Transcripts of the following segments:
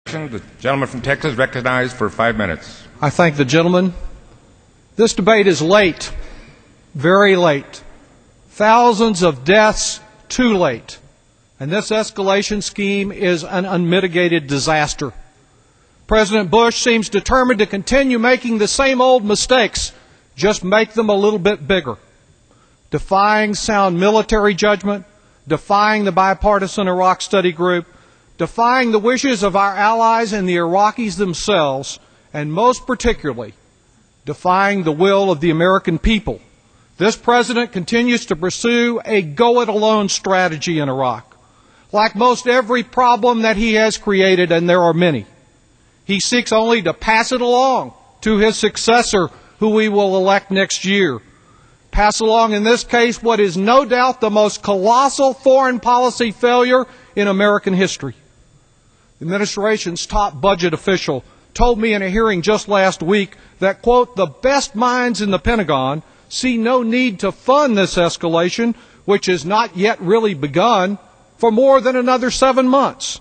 The gentleman from Texas recognized for 5 minutes. I thank the gentleman. This debate is late, very late. Thousands of deaths, too late. And this escalation scheme is an unmitigated disaster. President Bush seems determined to continue making the same old mistakes, just make them a little bit bigger. Defying sound military judgment, defying the bipartisan Iraq study group, defying the wishes of our allies and the Iraqis themselves, and most particularly, defying the will of the American people. This president continues to pursue a go-it-alone strategy in Iraq. Like most every problem that he has created, and there are many, he seeks only to pass it along to his successor, who we will elect next year. Pass along, in this case, what is no doubt the most colossal foreign policy failure in American history. The administration's top budget official told me in a hearing just last week that, quote, the best minds in the Pentagon see no need to fund this escalation, which has not yet really begun, for more than another 7 months.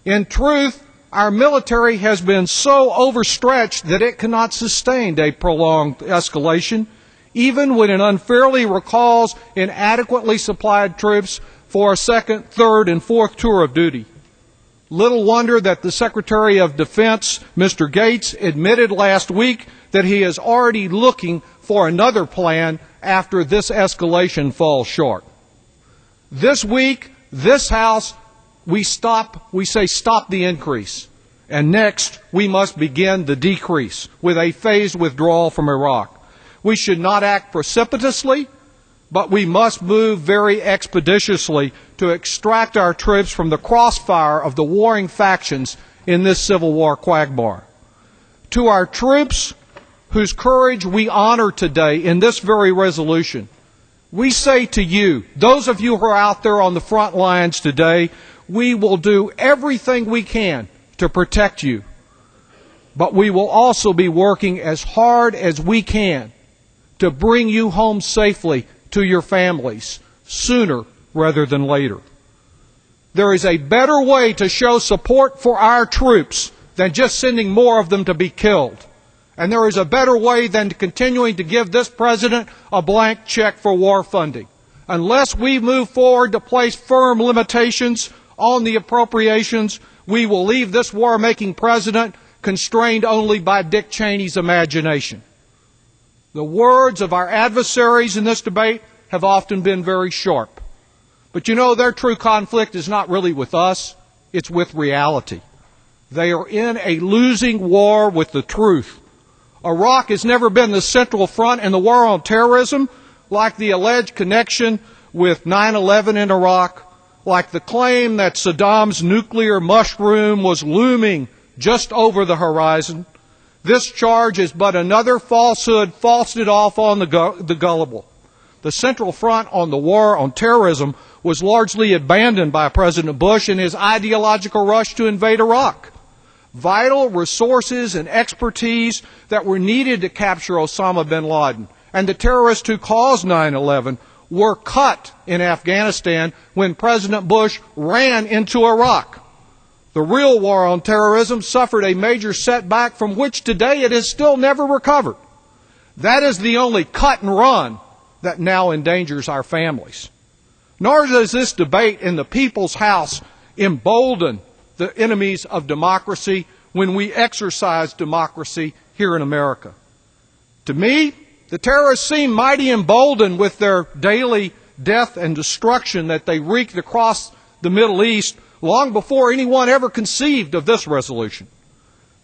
In truth, our military has been so overstretched that it cannot sustain a prolonged escalation, even when it unfairly recalls inadequately supplied troops for a second, third, and fourth tour of duty. Little wonder that the Secretary of Defense, Mr. Gates, admitted last week that he is already looking for another plan after this escalation falls short. This week, this House, we say stop the increase. And next, we must begin the decrease with a phased withdrawal from Iraq. We should not act precipitously, but we must move very expeditiously to extract our troops from the crossfire of the warring factions in this civil war quagmire. To our troops, whose courage we honor today in this very resolution, we say to you, those of you who are out there on the front lines today, we will do everything we can to protect you. But we will also be working as hard as we can to bring you home safely to your families sooner rather than later. There is a better way to show support for our troops than just sending more of them to be killed. And there is a better way than continuing to give this president a blank check for war funding. Unless we move forward to place firm limitations on the appropriations, we will leave this war-making president constrained only by Dick Cheney's imagination. The words of our adversaries in this debate have often been very sharp. But you know, their true conflict is not really with us, it's with reality. They are in a losing war with the truth. Iraq has never been the central front in the war on terrorism, like the alleged connection with 9/11 in Iraq, like the claim that Saddam's nuclear mushroom was looming just over the horizon. This charge is but another falsehood foisted off on the gullible. The central front on the war on terrorism was largely abandoned by President Bush in his ideological rush to invade Iraq. Vital resources and expertise that were needed to capture Osama bin Laden and the terrorists who caused 9/11 were cut in Afghanistan when President Bush ran into Iraq. The real war on terrorism suffered a major setback from which today it has still never recovered. That is the only cut and run that now endangers our families. Nor does this debate in the People's House embolden the enemies of democracy when we exercise democracy here in America. To me, the terrorists seem mighty emboldened with their daily death and destruction that they wreaked across the Middle East long before anyone ever conceived of this resolution.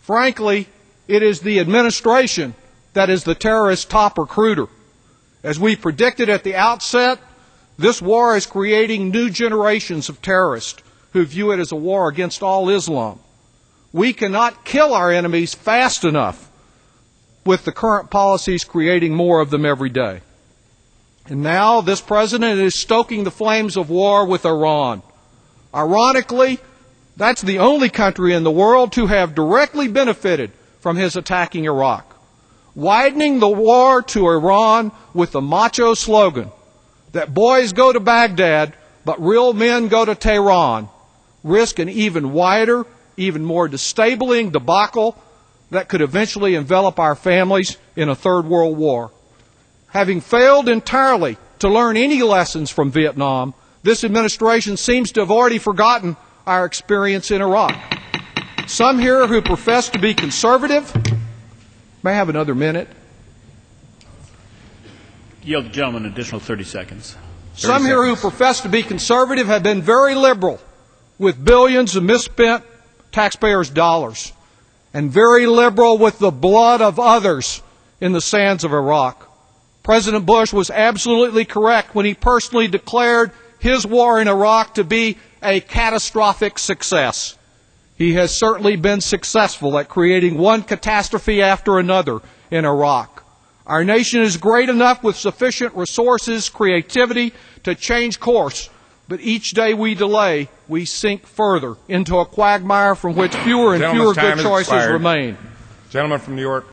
Frankly, it is the administration that is the terrorist top recruiter. As we predicted at the outset, this war is creating new generations of terrorists who view it as a war against all Islam. We cannot kill our enemies fast enough with the current policies creating more of them every day. And now this president is stoking the flames of war with Iran. Ironically, that's the only country in the world to have directly benefited from his attacking Iraq. Widening the war to Iran with the macho slogan that boys go to Baghdad, but real men go to Tehran, risk an even wider even more disabling debacle that could eventually envelop our families in a third world war. Having failed entirely to learn any lessons from Vietnam, this administration seems to have already forgotten our experience in Iraq. Some here who profess to be conservative, may I have another minute? Yield the gentleman an additional 30 seconds. Some here who profess to be conservative have been very liberal with billions of misspent taxpayers' dollars, and very liberal with the blood of others in the sands of Iraq. President Bush was absolutely correct when he personally declared his war in Iraq to be a catastrophic success. He has certainly been successful at creating one catastrophe after another in Iraq. Our nation is great enough with sufficient resources, creativity to change course, but each day we delay, we sink further into a quagmire from which fewer and fewer good choices remain. Gentleman from New York.